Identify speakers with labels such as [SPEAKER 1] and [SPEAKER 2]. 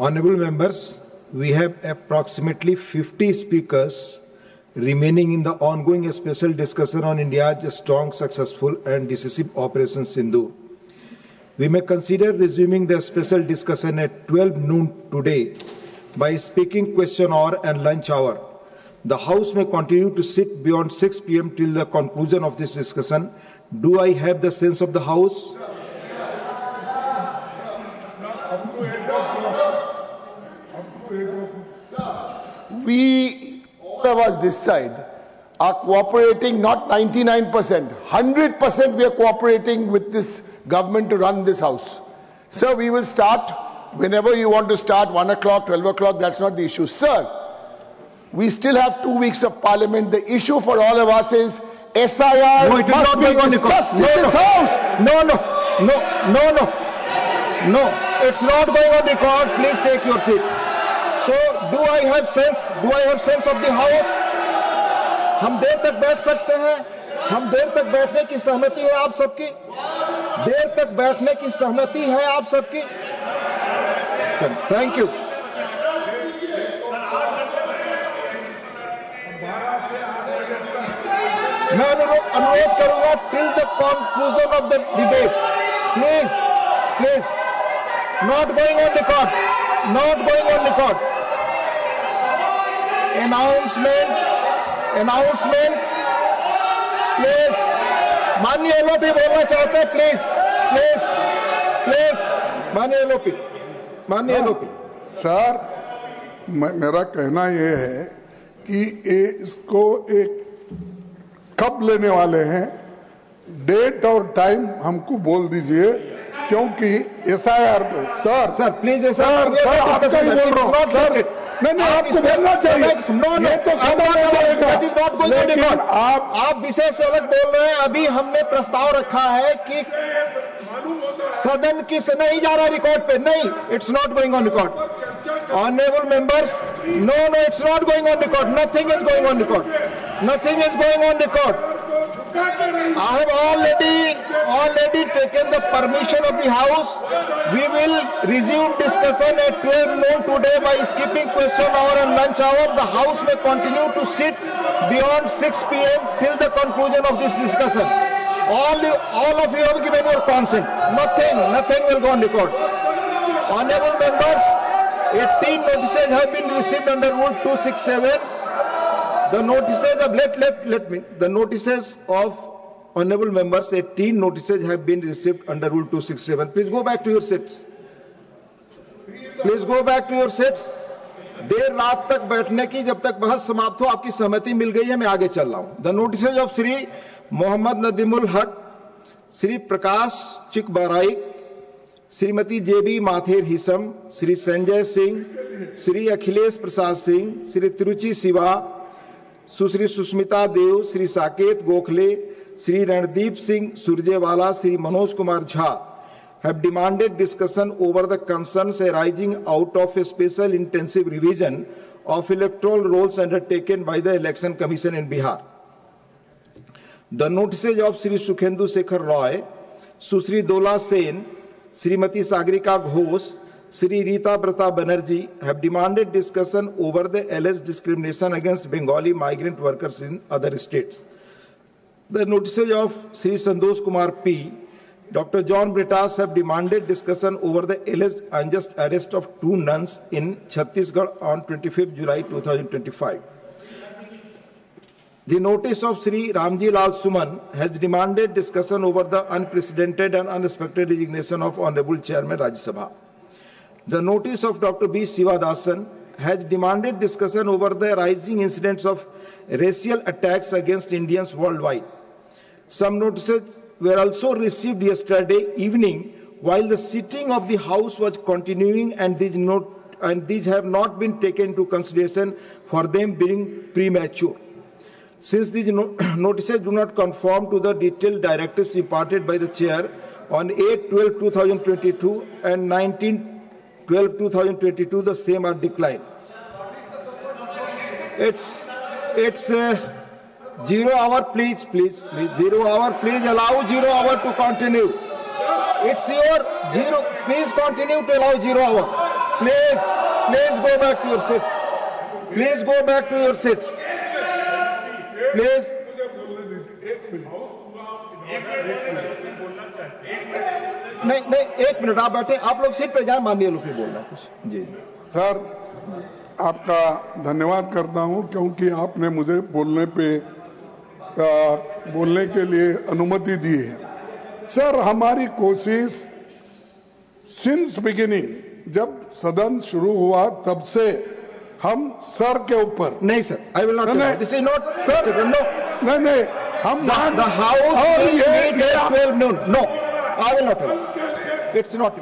[SPEAKER 1] Honorable members, we have approximately 50 speakers remaining in the ongoing special discussion on India's strong, successful and decisive Operation Sindhu. We may consider resuming the special discussion at 12 noon today by speaking question hour and lunch hour. The House may continue to sit beyond 6 p.m. till the conclusion of this discussion. Do I have the sense of the House?
[SPEAKER 2] We, all of us this side, are cooperating not 99%, 100% we are cooperating with this government to run this House. Sir, we will start whenever you want to start, 1 o'clock, 12 o'clock, that's not the issue. Sir, we still have 2 weeks of Parliament. The issue for all of us is SIR must be discussed in this House.
[SPEAKER 1] No, it's not going on record. Please take your seat. So, do I have sense of the House? हम देर तक बैठ सकते हैं? हम देर तक बैठने की सहमति है आप सबकी? देर तक बैठने की सहमति है आप सबकी? Thank you. मैं अनुरोध करूंगा till the conclusion of the debate. Please. Not going on record. Announcement. Please. माननीय एलओपी बोलना चाहते हैं प्लीज. माननीय एलओपी.
[SPEAKER 3] सर, मेरा कहना यह है कि इसको एक कब लेने वाले हैं, डेट और टाइम हमको बोल दीजिए, क्योंकि SIR सर
[SPEAKER 1] प्लीज
[SPEAKER 3] सर आपका ही बोल रहा हूँ सर. नहीं आपको बोलना चाहिए. ये तो खत्म हो जाएगा. लेकिन
[SPEAKER 1] आप विषय से अलग बोल रहे हैं. अभी हमने प्रस्ताव रखा है कि सदन की नहीं जा रहा रिकॉर्ड पे. नहीं, it's not going on record. Honourable members, no, it's not going on record. Nothing is going on record. I have already taken the permission of the House. We will resume discussion at 12 noon today by skipping question hour and lunch hour. The House may continue to sit beyond 6 p.m. till the conclusion of this discussion. All of you have given your consent. Nothing will go on record. Honorable members, 18 notices have been received under Rule 267. The notices of honorable members, 18 notices have been received under Rule 267. Please go back to your seats. देर रात तक बैठने की, जब तक बहस समाप्त हो, आपकी सहमति मिल गई है, मैं आगे चल रहा हूं. The notices of Shri Mohammad Nadimul हक, Shri Prakash चिकबराइक, Shrimati JB माथेर हिसम, Shri Sanjay Singh, Shri Akhilesh Prasad Singh, Shri Tiruchi Shiva, Sushri Sushmita Dev, Shri Saket Gokhale, Shri Randeep Singh Surjewala, Shri Manoj Kumar Jha have demanded discussion over the concerns arising out of a special intensive revision of electoral rolls undertaken by the Election Commission in Bihar. The notices of Shri Sukhendu Shekhar Roy, Sushri Dola Sen, Srimati Sagrika Ghosh, Shri Rita Brata Banerjee have demanded discussion over the alleged discrimination against Bengali migrant workers in other states. The notices of Shri Santosh Kumar P, Dr. John Britas have demanded discussion over the alleged unjust arrest of 2 nuns in Chhattisgarh on 25th July 2025. The notice of Shri Ramji Lal Suman has demanded discussion over the unprecedented and unexpected resignation of Honorable Chairman Rajya Sabha. The notice of Dr. B. Sivadasan has demanded discussion over the rising incidents of racial attacks against Indians worldwide. Some notices were also received yesterday evening while the sitting of the House was continuing, and these have not been taken into consideration for them being premature. Since these notices do not conform to the detailed directives imparted by the Chair on 8/12/2022 and 19/12/2022, the same are declined. It's 0 hour, please. 0 hour, please allow 0 hour to continue. It's your 0. Please continue to allow 0 hour. Please go back to your seats. Please go back to your seats. Please. नहीं, एक minute आप बैठे, आप लोग seat पे जाए, माननीय लोग बोल रहे हैं कुछ। जी
[SPEAKER 3] सर, आपका धन्यवाद करता हूं क्योंकि आपने मुझे बोलने के लिए अनुमति दी है। सर, हमारी कोशिश सिंस बिगिनिंग, जब सदन शुरू हुआ तब से हम सर के ऊपर
[SPEAKER 1] नहीं sir, I will not, this is not sir, no
[SPEAKER 3] नहीं हम
[SPEAKER 1] the house will meet at 12 noon, no, I will not, it's not